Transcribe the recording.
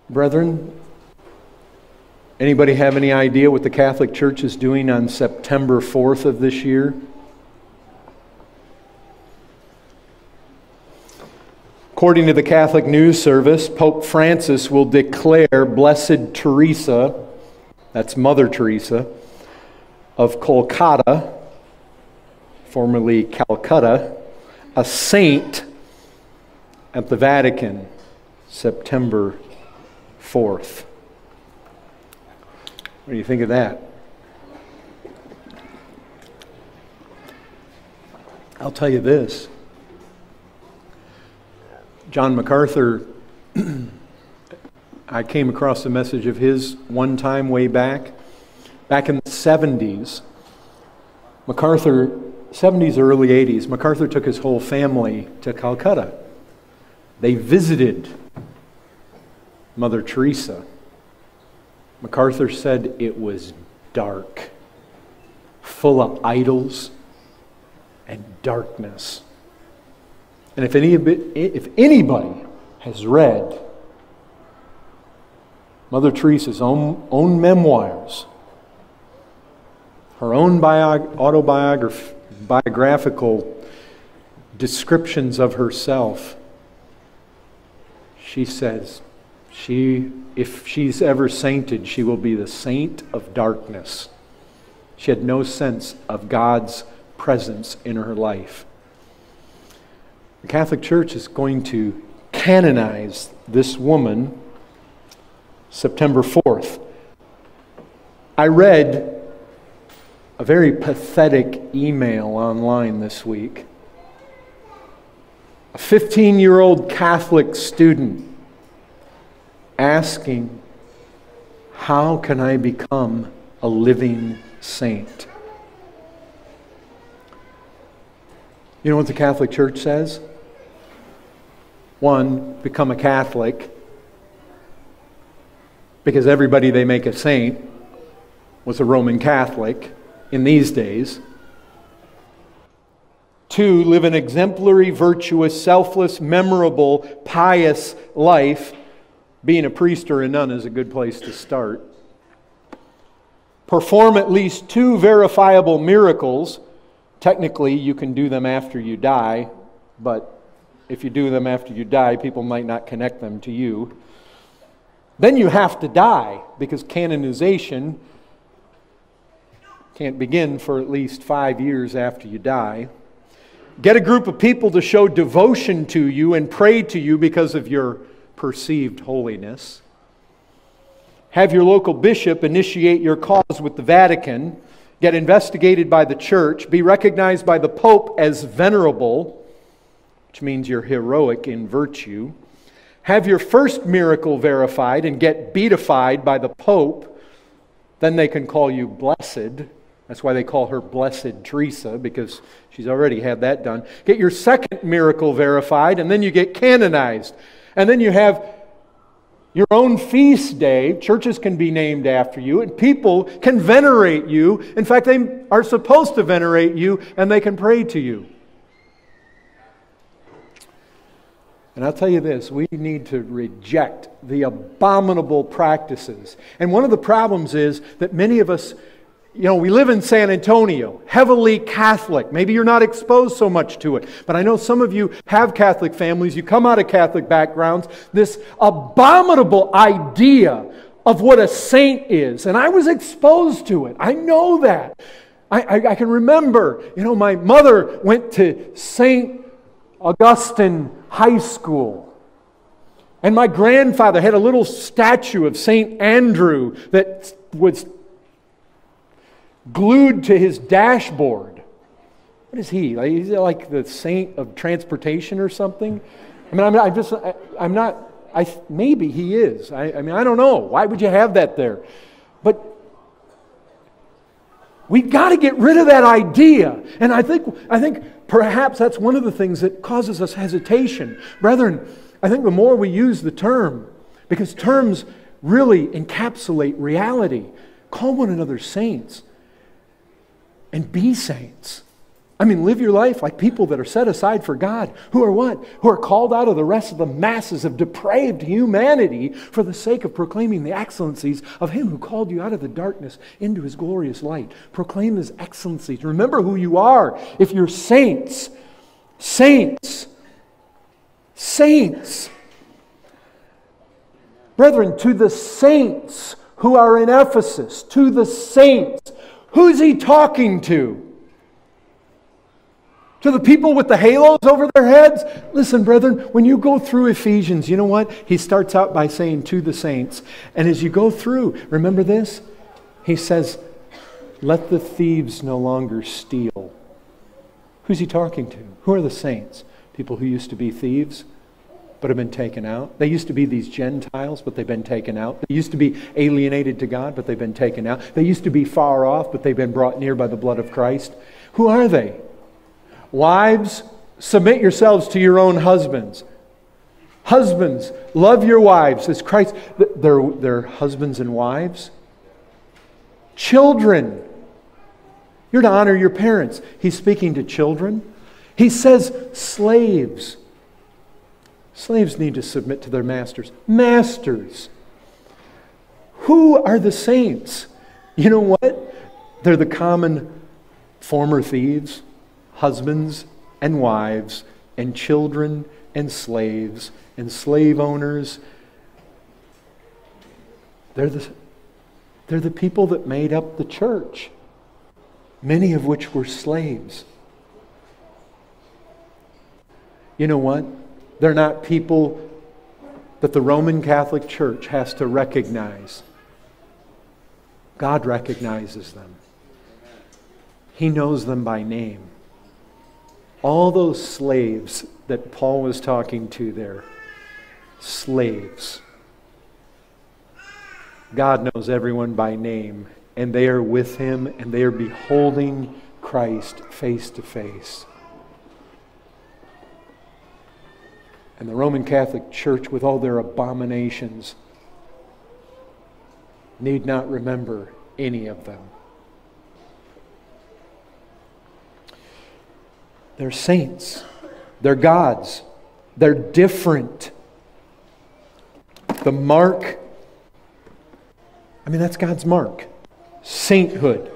Brethren, anybody have any idea what the Catholic Church is doing on September 4th of this year? According to the Catholic News Service, Pope Francis will declare Blessed Teresa, that's Mother Teresa, of Kolkata, formerly Calcutta, a saint at the Vatican, September 4th. What do you think of that? I'll tell you this. John MacArthur, I came across a message of his one time way back in the 70s. MacArthur, 70s, early 80s, MacArthur took his whole family to Calcutta. They visited Mother Teresa. MacArthur said it was dark, full of idols and darkness. And if anybody has read Mother Teresa's own memoirs, her own biographical descriptions of herself, she says if she's ever sainted, she will be the saint of darkness. She had no sense of God's presence in her life. The Catholic Church is going to canonize this woman September 4th. I read a very pathetic email online this week. A 15-year-old Catholic student asking, how can I become a living saint? You know what the Catholic Church says? One, become a Catholic, because everybody they make a saint was a Roman Catholic in these days. Two, live an exemplary, virtuous, selfless, memorable, pious life. Being a priest or a nun is a good place to start. Perform at least 2 verifiable miracles. Technically, you can do them after you die, but if you do them after you die, people might not connect them to you. Then you have to die, because canonization can't begin for at least 5 years after you die. Get a group of people to show devotion to you and pray to you because of your perceived holiness. Have your local bishop initiate your cause with the Vatican. Get investigated by the Church. Be recognized by the Pope as venerable, which means you're heroic in virtue. Have your first miracle verified and get beatified by the Pope. Then they can call you blessed. That's why they call her Blessed Teresa, because she's already had that done. Get your second miracle verified, and then you get canonized. And then you have your own feast day. Churches can be named after you, and people can venerate you. In fact, they are supposed to venerate you, and they can pray to you. And I'll tell you this, we need to reject the abominable practices. And one of the problems is that many of us, we live in San Antonio, heavily Catholic. Maybe you're not exposed so much to it. But I know some of you have Catholic families. You come out of Catholic backgrounds. This abominable idea of what a saint is. And I was exposed to it. I know that. I can remember, my mother went to St. Augustine High School. And my grandfather had a little statue of St. Andrew that was glued to his dashboard. What is he? He's like the saint of transportation or something? Maybe he is. I don't know. Why would you have that there? But we've got to get rid of that idea. And I think perhaps that's one of the things that causes us hesitation. Brethren, I think the more we use the term, because terms really encapsulate reality, call one another saints and be saints. I mean, live your life like people that are set aside for God, who are what? Who are called out of the rest of the masses of depraved humanity for the sake of proclaiming the excellencies of Him who called you out of the darkness into His glorious light. Proclaim His excellencies. Remember who you are. If you're saints, saints, saints. Brethren, to the saints who are in Ephesus, to the saints, who's he talking to? To the people with the halos over their heads? Listen, brethren, when you go through Ephesians, you know what? He starts out by saying to the saints. And as you go through, remember this? He says, let the thieves no longer steal. Who's he talking to? Who are the saints? People who used to be thieves, but have been taken out. They used to be these Gentiles, but they've been taken out. They used to be alienated to God, but they've been taken out. They used to be far off, but they've been brought near by the blood of Christ. Who are they? Wives, submit yourselves to your own husbands. Husbands, love your wives as Christ. They're husbands and wives. Children, you're to honor your parents. He's speaking to children. He says slaves. Slaves need to submit to their masters. Masters. Who are the saints? You know what? They're the common former thieves, husbands and wives, and children and slaves, and slave owners. They're the people that made up the church, many of which were slaves. You know what? They're not people that the Roman Catholic Church has to recognize. God recognizes them. He knows them by name. All those slaves that Paul was talking to there, slaves. God knows everyone by name, and they are with Him, and they are beholding Christ face to face. And the Roman Catholic Church, with all their abominations, need not remember any of them. They're saints. They're gods. They're different. The mark, that's God's mark. Sainthood.